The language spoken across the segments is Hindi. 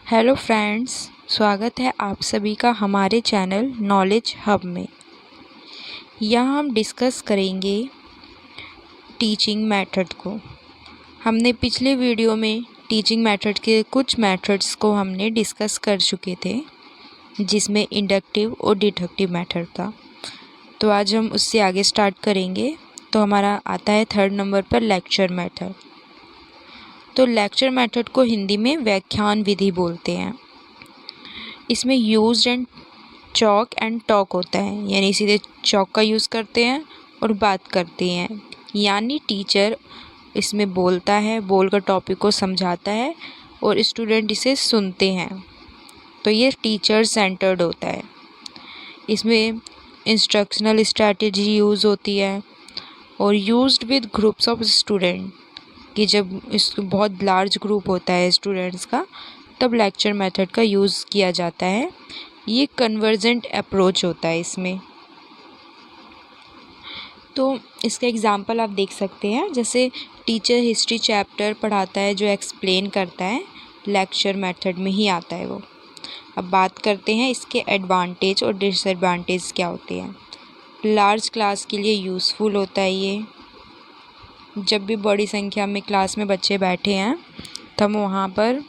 हेलो फ्रेंड्स, स्वागत है आप सभी का हमारे चैनल नॉलेज हब में। यहाँ हम डिस्कस करेंगे टीचिंग मेथड को। हमने पिछले वीडियो में टीचिंग मेथड के कुछ मेथड्स को हमने डिस्कस कर चुके थे, जिसमें इंडक्टिव और डिडक्टिव मेथड था। तो आज हम उससे आगे स्टार्ट करेंगे। तो हमारा आता है 3rd नंबर पर लेक्चर मेथड। तो लेक्चर मेथड को हिंदी में व्याख्यान विधि बोलते हैं। इसमें used and chalk and talk होता है, यानी सीधे चॉक का यूज़ करते हैं और बात करते हैं। यानी टीचर इसमें बोलता है, बोलकर टॉपिक को समझाता है और स्टूडेंट इसे सुनते हैं। तो ये टीचर सेंटर्ड होता है। इसमें इंस्ट्रक्शनल स्ट्रैटेजी यूज़ होती है और used with groups of student, कि जब इस बहुत लार्ज ग्रुप होता है स्टूडेंट्स का, तब लेक्चर मेथड का यूज़ किया जाता है। ये कन्वर्जेंट अप्रोच होता है इसमें। तो इसका एग्जांपल आप देख सकते हैं, जैसे टीचर हिस्ट्री चैप्टर पढ़ाता है जो एक्सप्लेन करता है, लेक्चर मेथड में ही आता है वो। अब बात करते हैं इसके एडवांटेज और डिसएडवांटेज क्या होते हैं। लार्ज क्लास के लिए यूज़फुल होता है ये। जब भी बड़ी संख्या में क्लास में बच्चे बैठे हैं तो हम वहाँ पर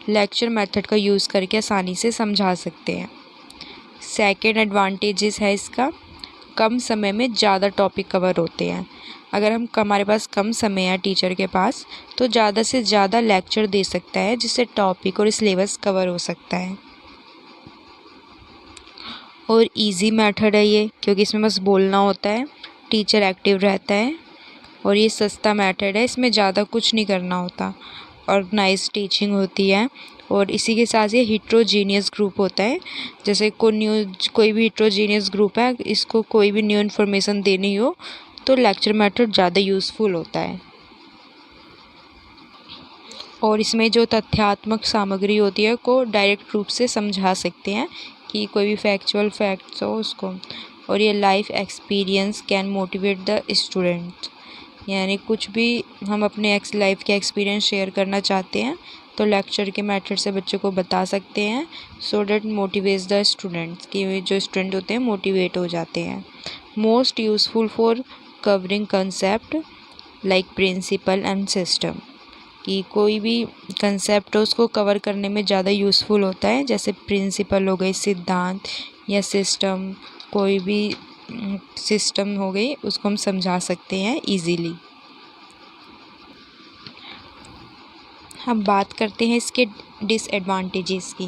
लेक्चर मेथड का यूज़ करके आसानी से समझा सकते हैं। सेकेंड एडवांटेजेस है इसका, कम समय में ज़्यादा टॉपिक कवर होते हैं। अगर हमारे पास कम समय है टीचर के पास, तो ज़्यादा से ज़्यादा लेक्चर दे सकता है, जिससे टॉपिक और सिलेबस कवर हो सकता है। और इजी मेथड है ये, क्योंकि इसमें बस बोलना होता है, टीचर एक्टिव रहता है। और ये सस्ता मेथड है, इसमें ज़्यादा कुछ नहीं करना होता। ऑर्गेनाइज टीचिंग होती है। और इसी के साथ ये हिट्रोजीनियस ग्रुप होता है। जैसे कोई भी हिट्रोजीनियस ग्रुप है, इसको कोई भी न्यू इन्फॉर्मेशन देनी हो तो लेक्चर मेथड ज़्यादा यूज़फुल होता है। और इसमें जो तथ्यात्मक सामग्री होती है को डायरेक्ट रूप से समझा सकते हैं, कि कोई भी फैक्चुअल फैक्ट्स हो उसको। और ये life experience can motivate the student, यानी कुछ भी हम अपने लाइफ के एक्सपीरियंस शेयर करना चाहते हैं तो लेक्चर के मेथड से बच्चों को बता सकते हैं, so that motivates the students, कि जो स्टूडेंट होते हैं मोटिवेट हो जाते हैं। Most useful for covering concept like principle and system, कि कोई भी कंसेप्ट हो उसको कवर करने में ज़्यादा यूज़फुल होता है। जैसे प्रिंसिपल हो गई, सिद्धांत, या सिस्टम, कोई भी सिस्टम हो गई, उसको हम समझा सकते हैं इजीली। हम बात करते हैं इसके डिसएडवांटेजेस की,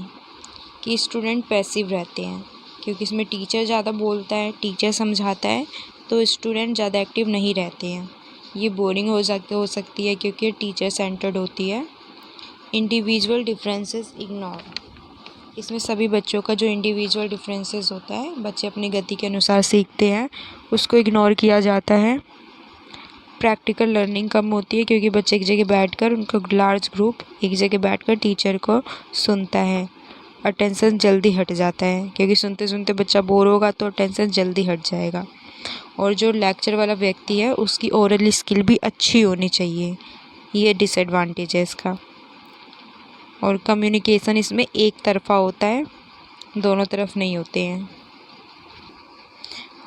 कि स्टूडेंट पैसिव रहते हैं, क्योंकि इसमें टीचर ज़्यादा बोलता है, टीचर समझाता है, तो स्टूडेंट ज़्यादा एक्टिव नहीं रहते हैं। ये बोरिंग हो सकती है, क्योंकि टीचर सेंटर्ड होती है। इंडिविजुअल डिफरेंसेस इग्नोर, इसमें सभी बच्चों का जो इंडिविजुअल डिफरेंसेस होता है, बच्चे अपनी गति के अनुसार सीखते हैं, उसको इग्नोर किया जाता है। प्रैक्टिकल लर्निंग कम होती है, क्योंकि बच्चे एक जगह बैठकर, उनका लार्ज ग्रुप एक जगह बैठकर टीचर को सुनता है। अटेंशन जल्दी हट जाता है, क्योंकि सुनते सुनते बच्चा बोर होगा तो अटेंशन जल्दी हट जाएगा। और जो लेक्चर वाला व्यक्ति है उसकी ओरल स्किल भी अच्छी होनी चाहिए, ये डिसएडवांटेज है इसका। और कम्युनिकेशन इसमें एक तरफा होता है, दोनों तरफ नहीं होते हैं।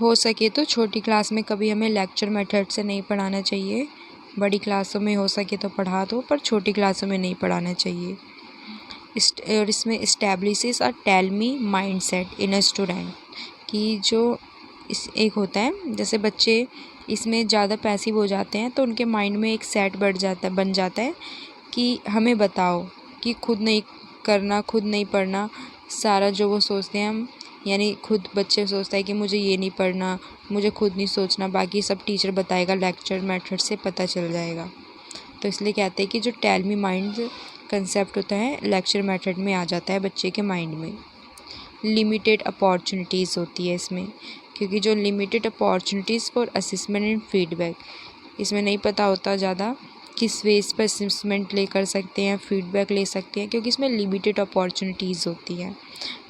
हो सके तो छोटी क्लास में कभी हमें लेक्चर मेथड से नहीं पढ़ाना चाहिए। बड़ी क्लासों में हो सके तो पढ़ा दो, पर छोटी क्लासों में नहीं पढ़ाना चाहिए। और इसमें establishes a tell me mindset in a student, कि जो इस एक होता है, जैसे बच्चे इसमें ज़्यादा पैसिव हो जाते हैं तो उनके माइंड में एक सेट बन जाता है कि हमें बताओ, कि खुद नहीं करना, खुद नहीं पढ़ना, सारा जो वो सोचते हैं हम, यानी खुद बच्चे सोचता है कि मुझे ये नहीं पढ़ना, मुझे खुद नहीं सोचना, बाकी सब टीचर बताएगा, लेक्चर मेथड से पता चल जाएगा। तो इसलिए कहते हैं कि जो टेल मी माइंड कंसेप्ट होता है लेक्चर मेथड में आ जाता है बच्चे के माइंड में। लिमिटेड अपॉर्चुनिटीज़ होती है इसमें, क्योंकि जो limited opportunities for assessment and feedback, इसमें नहीं पता होता ज़्यादा किस बेस पर असेसमेंट कर सकते हैं, फीडबैक ले सकते हैं, क्योंकि इसमें लिमिटेड अपॉर्चुनिटीज़ होती हैं।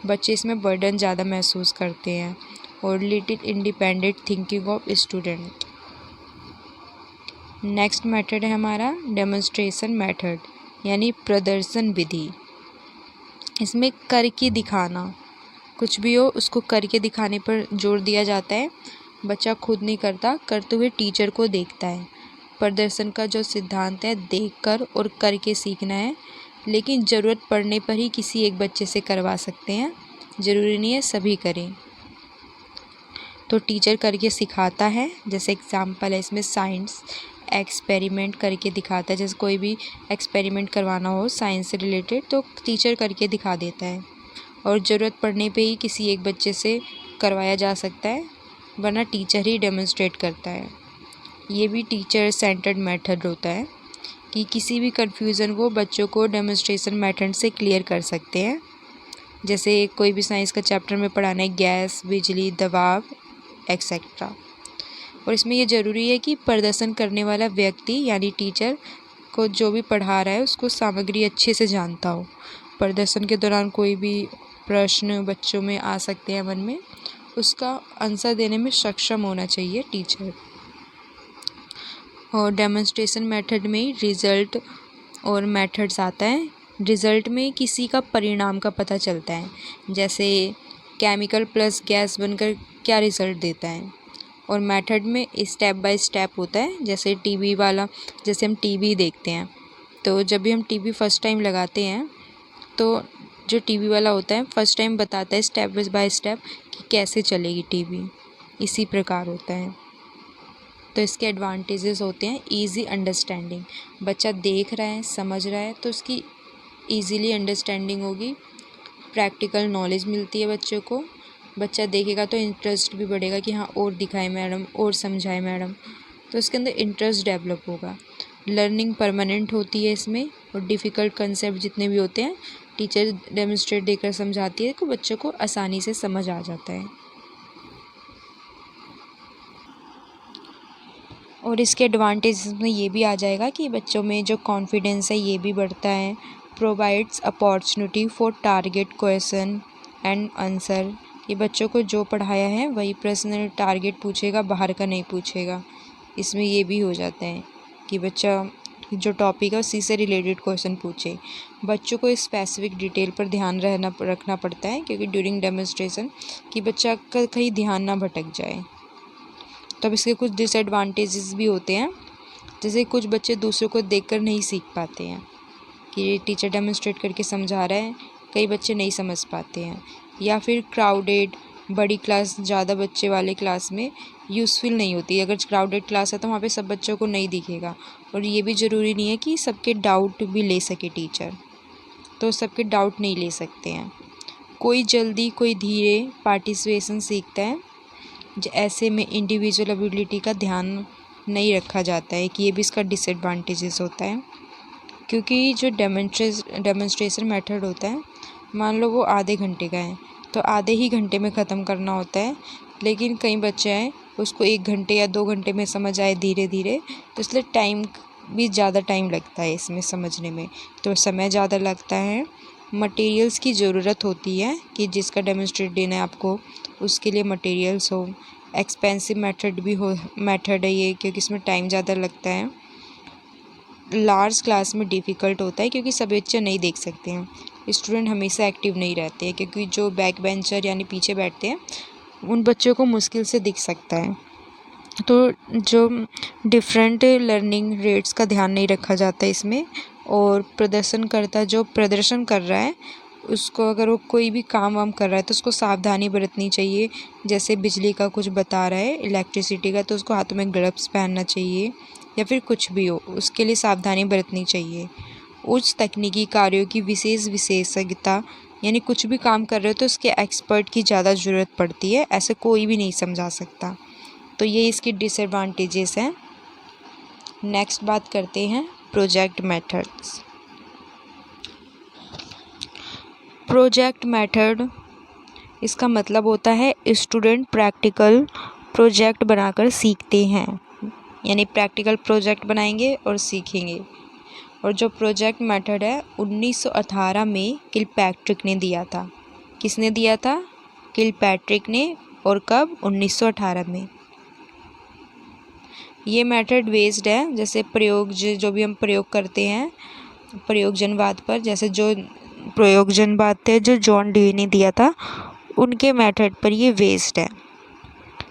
बच्चे इसमें बर्डन ज़्यादा महसूस करते हैं। और little independent thinking of student. Next method है हमारा डेमोन्स्ट्रेशन मेथड, यानी प्रदर्शन विधि। इसमें करके दिखाना, कुछ भी हो उसको करके दिखाने पर जोर दिया जाता है। बच्चा खुद नहीं करता, करते हुए टीचर को देखता है। प्रदर्शन का जो सिद्धांत है देखकर और करके सीखना है, लेकिन ज़रूरत पड़ने पर ही किसी एक बच्चे से करवा सकते हैं, ज़रूरी नहीं है सभी करें। तो टीचर करके सिखाता है, जैसे एग्जाम्पल है इसमें साइंस एक्सपेरिमेंट करके दिखाता है। जैसे कोई भी एक्सपेरिमेंट करवाना हो साइंस से रिलेटेड तो टीचर करके दिखा देता है, और ज़रूरत पड़ने पे ही किसी एक बच्चे से करवाया जा सकता है, वरना टीचर ही डेमोन्स्ट्रेट करता है। ये भी टीचर सेंटर्ड मेथड होता है कि किसी भी कन्फ्यूज़न को बच्चों को डेमोन्स्ट्रेशन मेथड से क्लियर कर सकते हैं। जैसे कोई भी साइंस का चैप्टर में पढ़ाना है, गैस, बिजली, दबाव एक्सेट्रा। और इसमें ये ज़रूरी है कि प्रदर्शन करने वाला व्यक्ति यानी टीचर को जो भी पढ़ा रहा है उसको सामग्री अच्छे से जानता हो। प्रदर्शन के दौरान कोई भी प्रश्न बच्चों में आ सकते हैं मन में, उसका आंसर देने में सक्षम होना चाहिए टीचर। और डेमोन्स्ट्रेशन मेथड में रिज़ल्ट और मेथड्स आता है। रिज़ल्ट में किसी का परिणाम का पता चलता है, जैसे केमिकल प्लस गैस बनकर क्या रिज़ल्ट देता है। और मेथड में स्टेप बाय स्टेप होता है, जैसे टीवी वाला, जैसे हम टीवी देखते हैं तो जब भी हम टीवी फर्स्ट टाइम लगाते हैं तो जो टीवी वाला होता है फर्स्ट टाइम बताता है स्टेप बाय स्टेप कि कैसे चलेगी टीवी, इसी प्रकार होता है। तो इसके एडवांटेजेस होते हैं इजी अंडरस्टैंडिंग, बच्चा देख रहा है समझ रहा है तो उसकी ईज़िली अंडरस्टैंडिंग होगी। प्रैक्टिकल नॉलेज मिलती है बच्चों को, बच्चा देखेगा तो इंटरेस्ट भी बढ़ेगा कि हाँ और दिखाए मैडम, और समझाए मैडम, तो उसके अंदर इंटरेस्ट डेवलप होगा। लर्निंग परमानेंट होती है इसमें, और डिफ़िकल्ट कंसेप्ट जितने भी होते हैं टीचर डेमोन्स्ट्रेट देकर समझाती है तो बच्चों को आसानी से समझ आ जाता है। और इसके एडवांटेज में ये भी आ जाएगा कि बच्चों में जो कॉन्फिडेंस है ये भी बढ़ता है। Provides opportunity for target question and answer, ये बच्चों को जो पढ़ाया है वही प्रश्न टारगेट पूछेगा, बाहर का नहीं पूछेगा। इसमें ये भी हो जाता है कि बच्चा जो टॉपिक है उसी से रिलेटेड क्वेश्चन पूछे। बच्चों को स्पेसिफिक डिटेल पर ध्यान रखना पड़ता है, क्योंकि ड्यूरिंग डेमोन्स्ट्रेशन कि बच्चा का कहीं ध्यान ना भटक जाए। तब इसके कुछ डिसएडवांटेजेस भी होते हैं, जैसे कुछ बच्चे दूसरों को देखकर नहीं सीख पाते हैं कि टीचर डेमोन्स्ट्रेट करके समझा रहा है, कई बच्चे नहीं समझ पाते हैं। या फिर क्राउडेड बड़ी क्लास, ज़्यादा बच्चे वाले क्लास में यूज़फुल नहीं होती। अगर क्राउडेड क्लास है तो वहाँ पे सब बच्चों को नहीं दिखेगा, और ये भी ज़रूरी नहीं है कि सबके डाउट भी ले सके टीचर, तो सबके डाउट नहीं ले सकते हैं। कोई जल्दी कोई धीरे पार्टिसिपेशन सीखता है, ऐसे में इंडिविजुअल एबिलिटी का ध्यान नहीं रखा जाता है, कि ये भी इसका डिसएडवांटेजेस होता है। क्योंकि जो डेमोन्स्ट्रेशन मेथड होता है, मान लो वो आधे घंटे का है तो आधे ही घंटे में ख़त्म करना होता है, लेकिन कई बच्चे हैं उसको 1 घंटे या 2 घंटे में समझ आए धीरे धीरे, तो इसलिए टाइम भी ज़्यादा टाइम लगता है इसमें समझने में, तो समय ज़्यादा लगता है। मटेरियल्स की ज़रूरत होती है कि जिसका डेमोन्स्ट्रेट देना है आपको उसके लिए मटेरियल्स हो। एक्सपेंसिव मेथड है ये, क्योंकि इसमें टाइम ज़्यादा लगता है। लार्ज क्लास में डिफ़िकल्ट होता है क्योंकि सभी बच्चे नहीं देख सकते हैं, स्टूडेंट हमेशा एक्टिव नहीं रहते हैं, क्योंकि जो बैक बेंचर यानी पीछे बैठते हैं उन बच्चों को मुश्किल से दिख सकता है। तो जो डिफरेंट लर्निंग रेट्स का ध्यान नहीं रखा जाता है इसमें, और प्रदर्शनकर्ता जो प्रदर्शन कर रहा है उसको, अगर वो कोई भी काम वाम कर रहा है तो उसको सावधानी बरतनी चाहिए। जैसे बिजली का कुछ बता रहा है, इलेक्ट्रिसिटी का, तो उसको हाथों में ग्लव्स पहनना चाहिए, या फिर कुछ भी हो उसके लिए सावधानी बरतनी चाहिए। उच्च तकनीकी कार्यों की विशेषज्ञता, यानी कुछ भी काम कर रहे हो तो उसके एक्सपर्ट की ज़्यादा ज़रूरत पड़ती है, ऐसे कोई भी नहीं समझा सकता। तो ये इसकी डिसएडवांटेजेस हैं। नेक्स्ट बात करते हैं प्रोजेक्ट मेथड्स। प्रोजेक्ट मेथड, इसका मतलब होता है स्टूडेंट प्रैक्टिकल प्रोजेक्ट बनाकर सीखते हैं, यानी प्रैक्टिकल प्रोजेक्ट बनाएंगे और सीखेंगे। और जो प्रोजेक्ट मेथड है 1918 में किलपैट्रिक ने दिया था। किसने दिया था? किलपैट्रिक ने। और कब? 1918 में। ये मेथड बेस्ड है, जैसे प्रयोग जो भी हम प्रयोग करते हैं प्रयोगजनवाद पर, जैसे जो प्रयोगजन बात है जो जॉन डे ने दिया था, उनके मेथड पर ये बेस्ड है।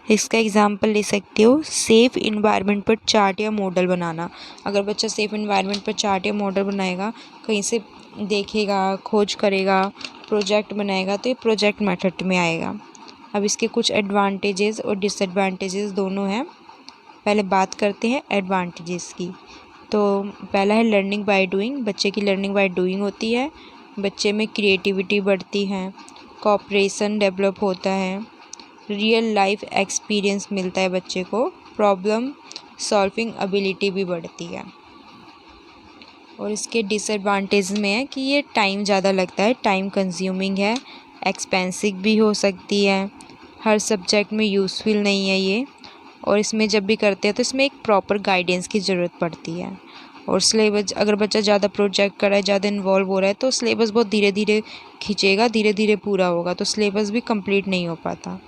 इसका एग्जाम्पल ले सकते हो, सेफ़ इन्वायरमेंट पर चार्ट या मॉडल बनाना। अगर बच्चा सेफ़ इन्वायरमेंट पर चार्ट या मॉडल बनाएगा, कहीं से देखेगा, खोज करेगा, प्रोजेक्ट बनाएगा, तो ये प्रोजेक्ट मेथड में आएगा। अब इसके कुछ एडवांटेजेस और डिसएडवांटेजेस दोनों हैं। पहले बात करते हैं एडवांटेजेस की। तो पहला है लर्निंग बाय डूइंग। बच्चे की लर्निंग बाय डूइंग होती है, बच्चे में क्रिएटिविटी बढ़ती है, कोऑपरेशन डेवलप होता है, रियल लाइफ एक्सपीरियंस मिलता है बच्चे को, प्रॉब्लम सॉल्विंग एबिलिटी भी बढ़ती है। और इसके डिसएडवांटेज में है कि ये टाइम ज़्यादा लगता है, टाइम कंज्यूमिंग है, एक्सपेंसिव भी हो सकती है, हर सब्जेक्ट में यूज़फुल नहीं है ये, और इसमें जब भी करते हैं तो इसमें एक प्रॉपर गाइडेंस की ज़रूरत पड़ती है। और सिलेबस, अगर बच्चा ज़्यादा प्रोजेक्ट कर रहा है, ज़्यादा इन्वॉल्व हो रहा है, तो सिलेबस बहुत धीरे धीरे खींचेगा, धीरे धीरे पूरा होगा, तो सिलेबस भी कंप्लीट नहीं हो पाता।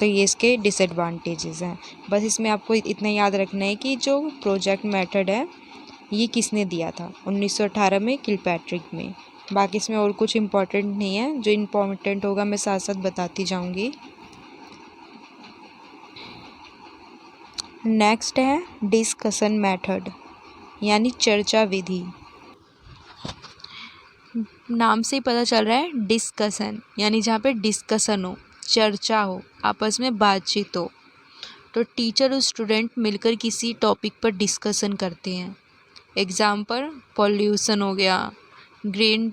तो ये इसके डिसएडवांटेजेस हैं। बस इसमें आपको इतना याद रखना है कि जो प्रोजेक्ट मेथड है ये किसने दिया था, 1918 में किलपैट्रिक में। बाकी इसमें और कुछ इम्पोर्टेंट नहीं है, जो इम्पोर्टेंट होगा मैं साथ साथ बताती जाऊंगी। नेक्स्ट है डिस्कशन मेथड, यानी चर्चा विधि। नाम से ही पता चल रहा है डिस्कशन, यानी जहाँ पे डिस्कशन हो, चर्चा हो, आपस में बातचीत हो। तो टीचर और स्टूडेंट मिलकर किसी टॉपिक पर डिस्कशन करते हैं। एग्जाम्पल पॉल्यूशन हो गया, ग्रीन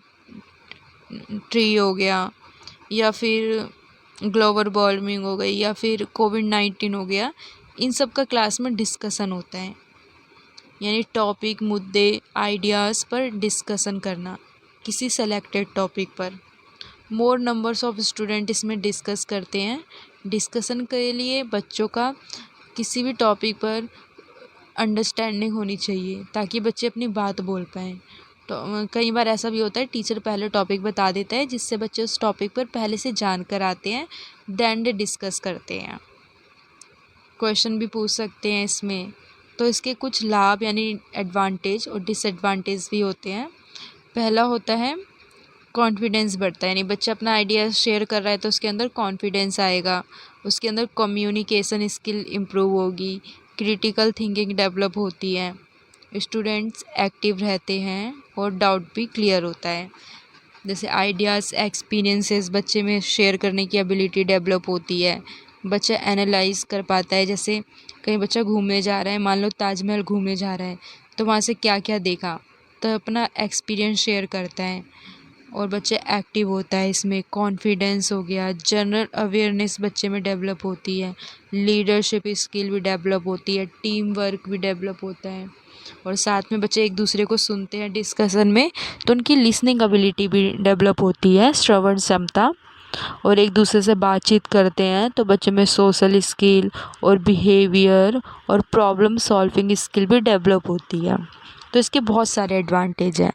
ट्री हो गया, या फिर ग्लोबल वार्मिंग हो गई, या फिर कोविड-19 हो गया। इन सब का क्लास में डिस्कशन होता है, यानी टॉपिक, मुद्दे, आइडियाज़ पर डिस्कशन करना किसी सेलेक्टेड टॉपिक पर। मोर नंबर्स ऑफ स्टूडेंट इसमें डिस्कस करते हैं। डिस्कशन के लिए बच्चों का किसी भी टॉपिक पर अंडरस्टैंडिंग होनी चाहिए ताकि बच्चे अपनी बात बोल पाएँ। तो कई बार ऐसा भी होता है टीचर पहले टॉपिक बता देता है जिससे बच्चे उस टॉपिक पर पहले से जान कर आते हैं, देन डिस्कस करते हैं। क्वेश्चन भी पूछ सकते हैं इसमें। तो इसके कुछ लाभ यानी एडवांटेज और डिसएडवांटेज भी होते हैं। पहला होता है कॉन्फिडेंस बढ़ता है, यानी बच्चा अपना आइडिया शेयर कर रहा है तो उसके अंदर कॉन्फिडेंस आएगा, उसके अंदर कम्युनिकेशन स्किल इम्प्रूव होगी, क्रिटिकल थिंकिंग डेवलप होती है, स्टूडेंट्स एक्टिव रहते हैं और डाउट भी क्लियर होता है। जैसे आइडियाज़, एक्सपीरियंसेस बच्चे में शेयर करने की एबिलिटी डेवलप होती है, बच्चा एनालाइज कर पाता है। जैसे कहीं बच्चा घूमने जा रहा है, मान लो ताजमहल घूमने जा रहा है, तो वहाँ से क्या क्या देखा, तो अपना एक्सपीरियंस शेयर करता है। और बच्चे एक्टिव होता है, इसमें कॉन्फिडेंस हो गया, जनरल अवेयरनेस बच्चे में डेवलप होती है, लीडरशिप स्किल भी डेवलप होती है, टीम वर्क भी डेवलप होता है। और साथ में बच्चे एक दूसरे को सुनते हैं डिस्कशन में, तो उनकी लिसनिंग एबिलिटी भी डेवलप होती है, श्रवण क्षमता। और एक दूसरे से बातचीत करते हैं तो बच्चे में सोशल स्किल और बिहेवियर और प्रॉब्लम सॉल्विंग स्किल भी डेवलप होती है। तो इसके बहुत सारे एडवांटेज हैं।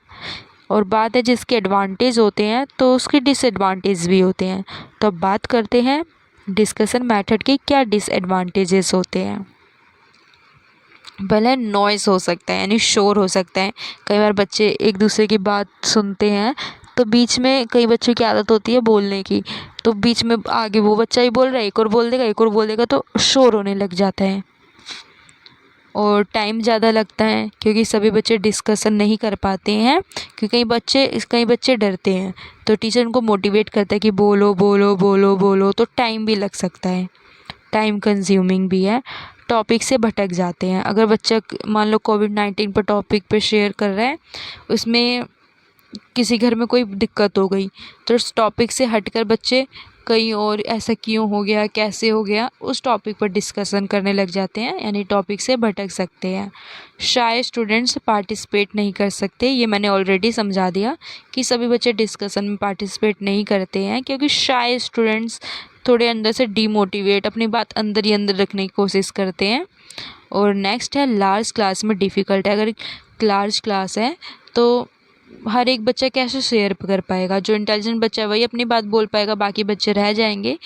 और बात है जिसके एडवांटेज होते हैं तो उसके डिसएडवांटेज भी होते हैं। तो अब बात करते हैं डिस्कशन मेथड के क्या डिसएडवांटेजेस होते हैं। पहले नॉइज़ हो सकता है, यानी शोर हो सकता है। कई बार बच्चे एक दूसरे की बात सुनते हैं तो बीच में कई बच्चों की आदत होती है बोलने की, तो बीच में आगे वो बच्चा ही बोल रहा है, एक और बोल देगा, एक और बोल देगा, तो शोर होने लग जाता है। और टाइम ज़्यादा लगता है क्योंकि सभी बच्चे डिस्कशन नहीं कर पाते हैं, क्योंकि कई बच्चे डरते हैं, तो टीचर उनको मोटिवेट करता है कि बोलो बोलो बोलो बोलो, तो टाइम भी लग सकता है, टाइम कंज्यूमिंग भी है। टॉपिक से भटक जाते हैं। अगर बच्चा मान लो कोविड-19 पर टॉपिक पे शेयर कर रहा है, उसमें किसी घर में कोई दिक्कत हो गई, तो उस टॉपिक से हटकर बच्चे कहीं और ऐसा क्यों हो गया, कैसे हो गया, उस टॉपिक पर डिस्कशन करने लग जाते हैं, यानी टॉपिक से भटक सकते हैं। शाय स्टूडेंट्स पार्टिसिपेट नहीं कर सकते, ये मैंने ऑलरेडी समझा दिया कि सभी बच्चे डिस्कशन में पार्टिसिपेट नहीं करते हैं क्योंकि शाय स्टूडेंट्स थोड़े अंदर से डीमोटिवेट, अपनी बात अंदर ही अंदर रखने की कोशिश करते हैं। और नेक्स्ट है लार्ज क्लास में डिफ़िकल्ट है। अगर लार्ज क्लास है तो हर एक बच्चा कैसे शेयर कर पाएगा, जो इंटेलिजेंट बच्चा है वही अपनी बात बोल पाएगा, बाकी बच्चे रह जाएंगे।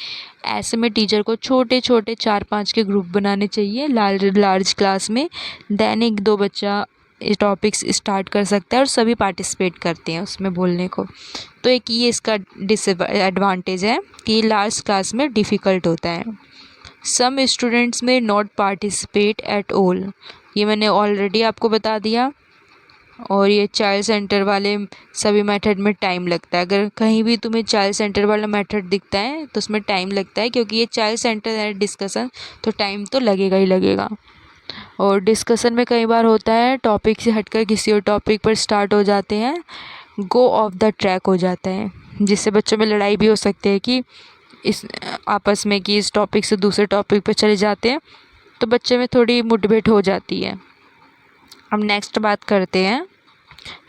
ऐसे में टीचर को छोटे छोटे 4-5 के ग्रुप बनाने चाहिए लार्ज क्लास में, देन 1-2 बच्चा टॉपिक्स स्टार्ट कर सकता है और सभी पार्टिसिपेट करते हैं उसमें बोलने को। तो एक ये इसका डिसएडवांटेज है कि लार्ज क्लास में डिफ़िकल्ट होता है। सम स्टूडेंट्स में नॉट पार्टिसिपेट एट ऑल, ये मैंने ऑलरेडी आपको बता दिया। और ये चाइल्ड सेंटर वाले सभी मेथड में टाइम लगता है। अगर कहीं भी तुम्हें चाइल्ड सेंटर वाला मेथड दिखता है तो उसमें टाइम लगता है, क्योंकि ये चाइल्ड सेंटर है डिस्कशन, तो टाइम तो लगेगा ही लगेगा। और डिस्कशन में कई बार होता है टॉपिक से हटकर किसी और टॉपिक पर स्टार्ट हो जाते हैं, गो ऑफ द ट्रैक हो जाता है, जिससे बच्चों में लड़ाई भी हो सकती है कि इस आपस में कि इस टॉपिक से दूसरे टॉपिक पर चले जाते हैं, तो बच्चे में थोड़ी मुठभेड़ हो जाती है। अब नेक्स्ट बात करते हैं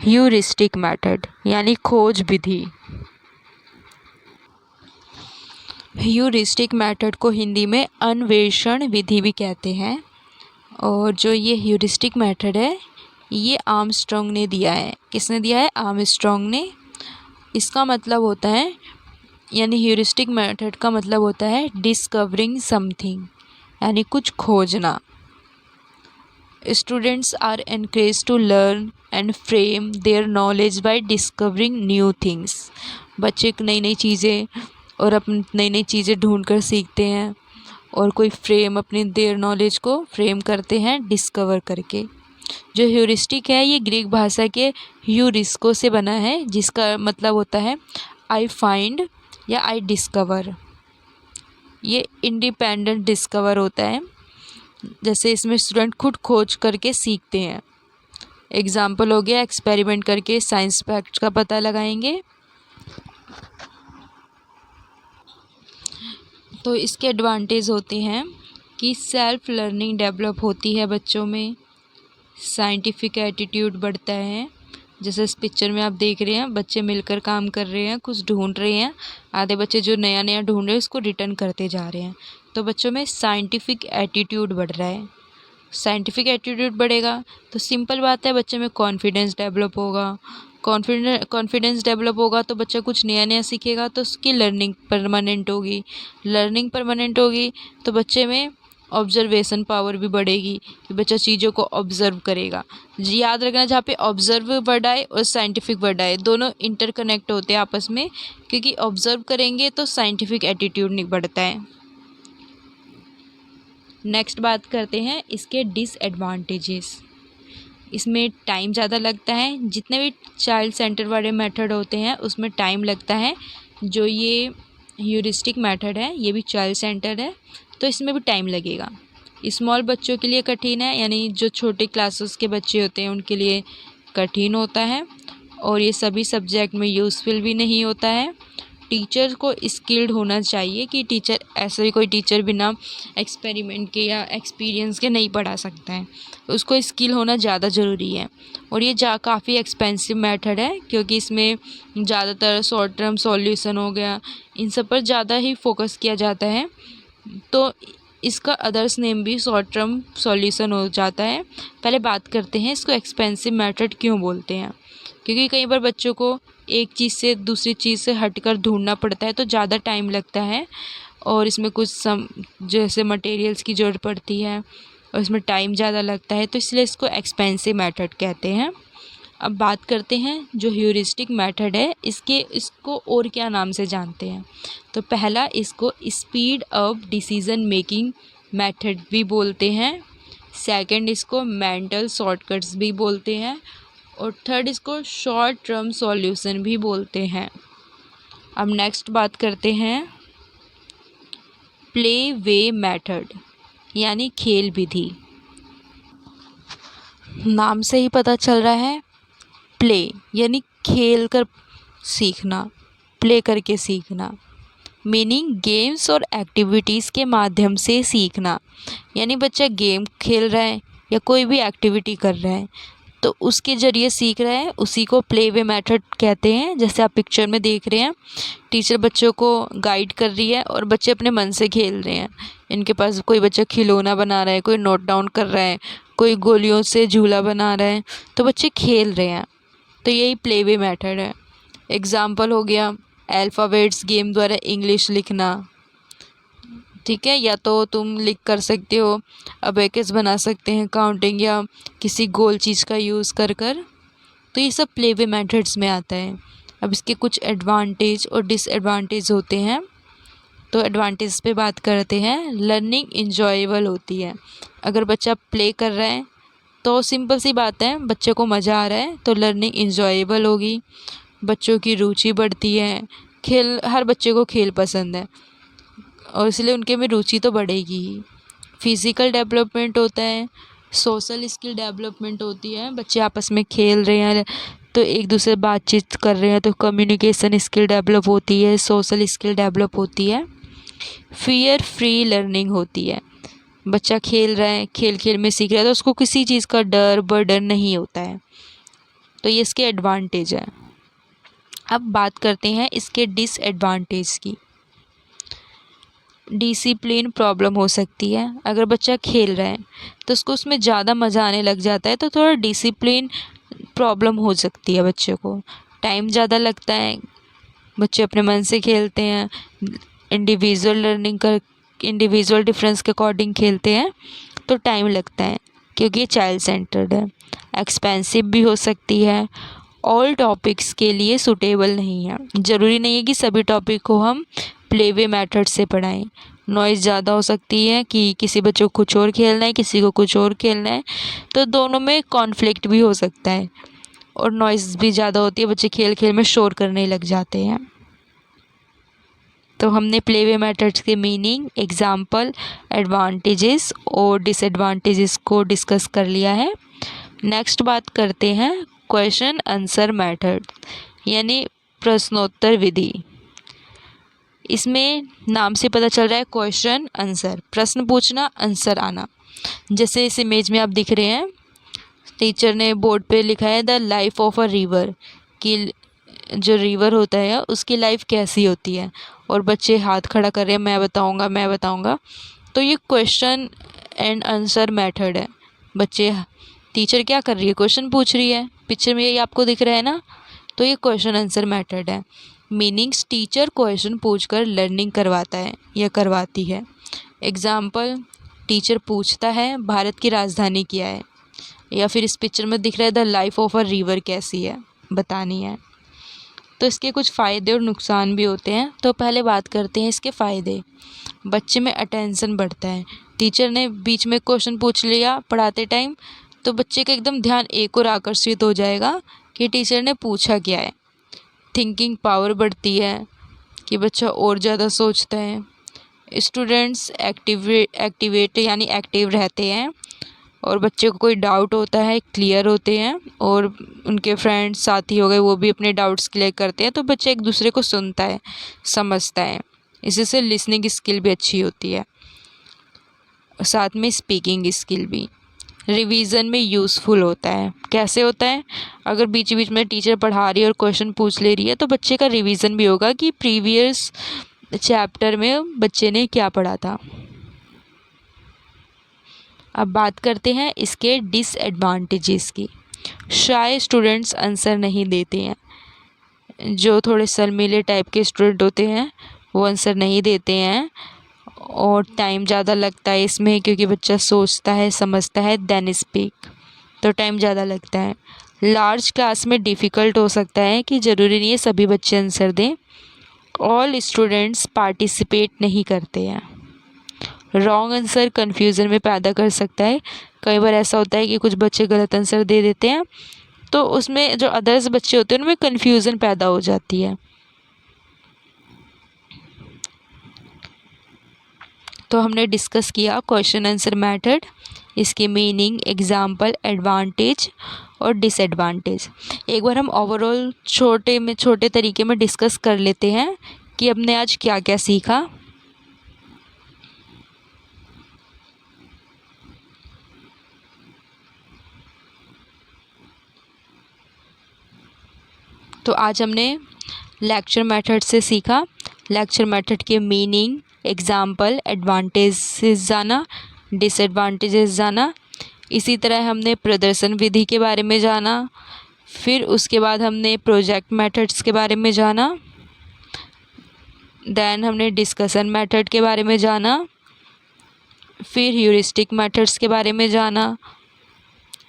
ह्यूरिस्टिक मेथड यानी खोज विधि। ह्यूरिस्टिक मेथड को हिंदी में अन्वेषण विधि भी कहते हैं। और जो ये ह्यूरिस्टिक मेथड है ये आर्मस्ट्रॉन्ग ने दिया है। किसने दिया है? आर्मस्ट्रॉन्ग ने। इसका मतलब होता है, यानी ह्यूरिस्टिक मेथड का मतलब होता है डिस्कवरिंग समथिंग, यानी कुछ खोजना। Students are encourage to learn and frame their knowledge by discovering new things. बच्चे नई नई चीज़ें और अपनी नई नई चीज़ें ढूंढ कर सीखते हैं और कोई फ्रेम अपनी देयर नॉलेज को फ्रेम करते हैं डिस्कवर करके। जो ह्यूरिस्टिक है ये ग्रीक भाषा के ह्यूरिस्को से बना है, जिसका मतलब होता है आई फाइंड या आई डिस्कवर। ये इंडिपेंडेंट डिस्कवर होता है, जैसे इसमें स्टूडेंट खुद खोज करके सीखते हैं। एग्जाम्पल हो गया एक्सपेरिमेंट करके साइंस फैक्ट्स का पता लगाएंगे। तो इसके एडवांटेज होते हैं कि सेल्फ लर्निंग डेवलप होती है बच्चों में, साइंटिफिक एटीट्यूड बढ़ता है। जैसे इस पिक्चर में आप देख रहे हैं बच्चे मिलकर काम कर रहे हैं, कुछ ढूंढ रहे हैं। आधे बच्चे जो नया नया ढूंढ रहे हैं उसको रिटर्न करते जा रहे हैं। तो बच्चों में साइंटिफिक एटीट्यूड बढ़ रहा है। साइंटिफिक एटीट्यूड बढ़ेगा तो सिंपल बात है बच्चे में कॉन्फिडेंस डेवलप होगा। कॉन्फिडेंस डेवलप होगा तो बच्चा कुछ नया नया सीखेगा, तो उसकी लर्निंग परमानेंट होगी। लर्निंग परमानेंट होगी तो बच्चे में ऑब्जर्वेशन पावर भी बढ़ेगी कि बच्चा चीज़ों को ऑब्जर्व करेगा। याद रखना, जहाँ पे ऑब्जर्व वर्ड आए और साइंटिफिक वर्ड आए दोनों इंटरकनेक्ट होते हैं आपस में, क्योंकि ऑब्जर्व करेंगे तो साइंटिफिक एटीट्यूड नहीं बढ़ता है। नेक्स्ट बात करते हैं इसके डिसएडवांटेजेस। इसमें टाइम ज़्यादा लगता है। जितने भी चाइल्ड सेंटर वाले मेथड होते हैं उसमें टाइम लगता है। जो ये ह्यूरिस्टिक मेथड है ये भी चाइल्ड सेंटर है, तो इसमें भी टाइम लगेगा। स्मॉल बच्चों के लिए कठिन है, यानी जो छोटे क्लासेस के बच्चे होते हैं उनके लिए कठिन होता है। और ये सभी सब्जेक्ट में यूज़फुल भी नहीं होता है। टीचर को स्किल्ड होना चाहिए कि टीचर, ऐसा भी कोई टीचर बिना एक्सपेरिमेंट के या एक्सपीरियंस के नहीं पढ़ा सकता है, उसको स्किल होना ज़्यादा ज़रूरी है। और ये काफ़ी एक्सपेंसिव मेथड है, क्योंकि इसमें ज़्यादातर शॉर्ट टर्म सॉल्यूशन हो गया, इन सब पर ज़्यादा ही फोकस किया जाता है। तो इसका अदर्स नेम भी शॉर्ट टर्म सॉल्यूशन हो जाता है। पहले बात करते हैं इसको एक्सपेंसिव मेथड क्यों बोलते हैं। क्योंकि कई बार बच्चों को एक चीज़ से दूसरी चीज़ से हटकर ढूंढना पड़ता है, तो ज़्यादा टाइम लगता है और इसमें कुछ जैसे मटेरियल्स की ज़रूरत पड़ती है और इसमें टाइम ज़्यादा लगता है, तो इसलिए इसको एक्सपेंसिव मेथड कहते हैं। अब बात करते हैं जो ह्यूरिस्टिक मेथड है इसको और क्या नाम से जानते हैं। तो पहला, इसको speed up decision making method भी बोलते हैं। सेकंड, इसको मेंटल शॉर्टकट्स भी बोलते हैं। और थर्ड, इसको शॉर्ट टर्म सॉल्यूशन भी बोलते हैं। अब नेक्स्ट बात करते हैं प्ले वे मेथड यानी खेल विधि। नाम से ही पता चल रहा है, प्ले यानी खेल कर सीखना, प्ले करके सीखना, मीनिंग गेम्स और एक्टिविटीज़ के माध्यम से सीखना। यानी बच्चा गेम खेल रहा है या कोई भी एक्टिविटी कर रहा है तो उसके ज़रिए सीख रहा है, उसी को प्ले वे मेथड कहते हैं। जैसे आप पिक्चर में देख रहे हैं टीचर बच्चों को गाइड कर रही है और बच्चे अपने मन से खेल रहे हैं। इनके पास कोई बच्चा खिलौना बना रहा है, कोई नोट डाउन कर रहा है, कोई गोलियों से झूला बना रहा है, तो बच्चे खेल रहे हैं। तो यही प्ले वे मेथड है। एग्ज़ाम्पल हो गया अल्फ़ाबेट्स गेम द्वारा इंग्लिश लिखना, ठीक है, या तो तुम लिख कर सकते हो, अबेकस बना सकते हैं काउंटिंग या किसी गोल चीज़ का यूज़ कर कर। तो ये सब प्ले वे मेथड्स में आता है। अब इसके कुछ एडवांटेज और डिसएडवांटेज होते हैं। तो एडवांटेज पे बात करते हैं। लर्निंग इंजॉयबल होती है। अगर बच्चा प्ले कर रहा है तो सिंपल सी बात है, बच्चे को मज़ा आ रहा है तो लर्निंग इंजॉयबल होगी। बच्चों की रुचि बढ़ती है। खेल, हर बच्चे को खेल पसंद है और इसलिए उनके में रुचि तो बढ़ेगी ही। फिज़िकल डेवलपमेंट होता है। सोशल स्किल डेवलपमेंट होती है। बच्चे आपस में खेल रहे हैं तो एक दूसरे बातचीत कर रहे हैं तो कम्युनिकेशन स्किल डेवलप होती है, सोशल स्किल डेवलप होती है। फियर फ्री लर्निंग होती है। बच्चा खेल रहा है, खेल खेल में सीख रहा है तो उसको किसी चीज़ का डर बर्डन नहीं होता है। तो ये इसके एडवांटेज है। अब बात करते हैं इसके डिसएडवांटेज की। डिसिप्लिन प्रॉब्लम हो सकती है। अगर बच्चा खेल रहा है तो उसको उसमें ज़्यादा मज़ा आने लग जाता है तो थोड़ा डिसिप्लिन प्रॉब्लम हो सकती है बच्चे को। टाइम ज़्यादा लगता है। बच्चे अपने मन से खेलते हैं, इंडिविजुअल डिफरेंस के अकॉर्डिंग खेलते हैं तो टाइम लगता है क्योंकि ये चाइल्ड सेंटर्ड है। एक्सपेंसिव भी हो सकती है। ऑल टॉपिक्स के लिए सूटेबल नहीं है। ज़रूरी नहीं है कि सभी टॉपिक को हम प्ले वे मेथड से पढ़ाएं। नॉइज़ ज़्यादा हो सकती है कि किसी बच्चे को कुछ और खेलना है, किसी को कुछ और खेलना है, तो दोनों में कॉन्फ्लिक्ट भी हो सकता है। और नॉइज़ भी ज़्यादा होती है, बच्चे खेल खेल में शोर करने लग जाते हैं। तो हमने प्ले वे मेथड्स के मीनिंग, एग्जाम्पल, एडवांटेजेस और डिसएडवांटेजेस को डिस्कस कर लिया है। नेक्स्ट बात करते हैं क्वेश्चन आंसर मेथड यानी प्रश्नोत्तर विधि। इसमें नाम से पता चल रहा है क्वेश्चन आंसर, प्रश्न पूछना आंसर आना। जैसे इस इमेज में आप दिख रहे हैं, टीचर ने बोर्ड पे लिखा है the life of a river, कि जो रिवर होता है उसकी लाइफ कैसी होती है, और बच्चे हाथ खड़ा कर रहे हैं मैं बताऊंगा। तो ये क्वेश्चन एंड आंसर मेथड है। बच्चे, टीचर क्या कर रही है, क्वेश्चन पूछ रही है। पिक्चर में यही आपको दिख रहा है ना, तो ये क्वेश्चन आंसर मेथड है। मीनिंग्स, टीचर क्वेश्चन पूछकर लर्निंग करवाता है या करवाती है। एग्जाम्पल, टीचर पूछता है भारत की राजधानी क्या है, या फिर इस पिक्चर में दिख रहा है the life of a river कैसी है, बतानी है। तो इसके कुछ फ़ायदे और नुकसान भी होते हैं। तो पहले बात करते हैं इसके फ़ायदे। बच्चे में अटेंशन बढ़ता है। टीचर ने बीच में क्वेश्चन पूछ लिया पढ़ाते टाइम तो बच्चे का एकदम ध्यान एक और आकर्षित हो जाएगा कि टीचर ने पूछा क्या है। थिंकिंग पावर बढ़ती है कि बच्चा और ज़्यादा सोचता है। स्टूडेंट्स एक्टिवेट यानी एक्टिव रहते हैं, और बच्चे को कोई डाउट होता है क्लियर होते हैं, और उनके फ्रेंड्स साथी हो गए वो भी अपने डाउट्स क्लियर करते हैं। तो बच्चा एक दूसरे को सुनता है, समझता है। इसी से लिसनिंग स्किल भी अच्छी होती है, साथ में स्पीकिंग स्किल भी। रिवीजन में यूज़फुल होता है। कैसे होता है, अगर बीच बीच में टीचर पढ़ा रही है और क्वेश्चन पूछ ले रही है तो बच्चे का रिवीजन भी होगा कि प्रीवियस चैप्टर में बच्चे ने क्या पढ़ा था। अब बात करते हैं इसके डिसएडवांटेजेस की। शाय स्टूडेंट्स आंसर नहीं देते हैं। जो थोड़े शर्मीले टाइप के स्टूडेंट होते हैं वो आंसर नहीं देते हैं, और टाइम ज़्यादा लगता है इसमें क्योंकि बच्चा सोचता है समझता है देन स्पीक, तो टाइम ज़्यादा लगता है। लार्ज क्लास में डिफ़िकल्ट हो सकता है कि ज़रूरी नहीं है सभी बच्चे आंसर दें। ऑल स्टूडेंट्स पार्टिसिपेट नहीं करते हैं। रॉन्ग आंसर कन्फ्यूज़न में पैदा कर सकता है। कई बार ऐसा होता है कि कुछ बच्चे गलत आंसर दे देते हैं तो उसमें जो अदर्स बच्चे होते हैं उनमें कन्फ्यूज़न पैदा हो जाती है। तो हमने डिस्कस किया क्वेश्चन आंसर मेथड, इसकी मीनिंग, एग्जाम्पल, एडवांटेज और डिसएडवांटेज। एक बार हम ओवरऑल छोटे तरीके में डिस्कस कर लेते हैं कि हमने आज क्या क्या सीखा। तो आज हमने लेक्चर मेथड से सीखा। लेक्चर मेथड के मीनिंग, एग्जाम्पल, एडवांटेजेस जाना, डिसएडवांटेजेस जाना। इसी तरह हमने प्रदर्शन विधि के बारे में जाना। फिर उसके बाद हमने प्रोजेक्ट मेथड्स के बारे में जाना। देन हमने डिस्कशन मेथड के बारे में जाना। फिर ह्यूरिस्टिक मेथड्स के बारे में जाना,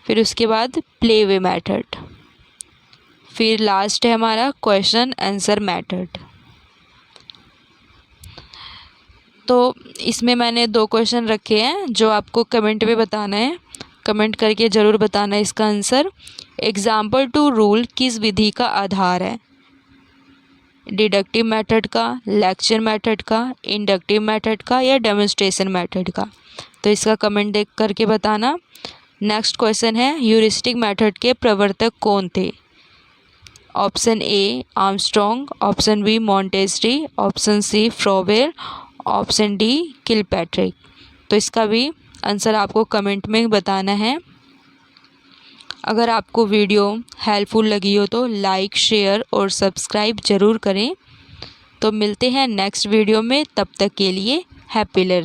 फिर उसके बाद प्ले वे मेथड, फिर लास्ट है हमारा क्वेश्चन आंसर मेथड। तो इसमें मैंने 2 क्वेश्चन रखे हैं जो आपको कमेंट में बताना है, कमेंट करके ज़रूर बताना है इसका आंसर। एग्जाम्पल टू रूल किस विधि का आधार है? डिडक्टिव मेथड का, लेक्चर मेथड का, इंडक्टिव मेथड का या डेमोन्स्ट्रेशन मेथड का? तो इसका कमेंट देख करके बताना। नेक्स्ट क्वेश्चन है ह्यूरिस्टिक मेथड के प्रवर्तक कौन थे? Option A Armstrong, option B Montessori, option C Froebel, option D Kilpatrick. तो इसका भी आंसर आपको कमेंट में बताना है। अगर आपको वीडियो हेल्पफुल लगी हो तो लाइक, शेयर और सब्सक्राइब ज़रूर करें। तो मिलते हैं नेक्स्ट वीडियो में, तब तक के लिए हैप्पी लर्निंग।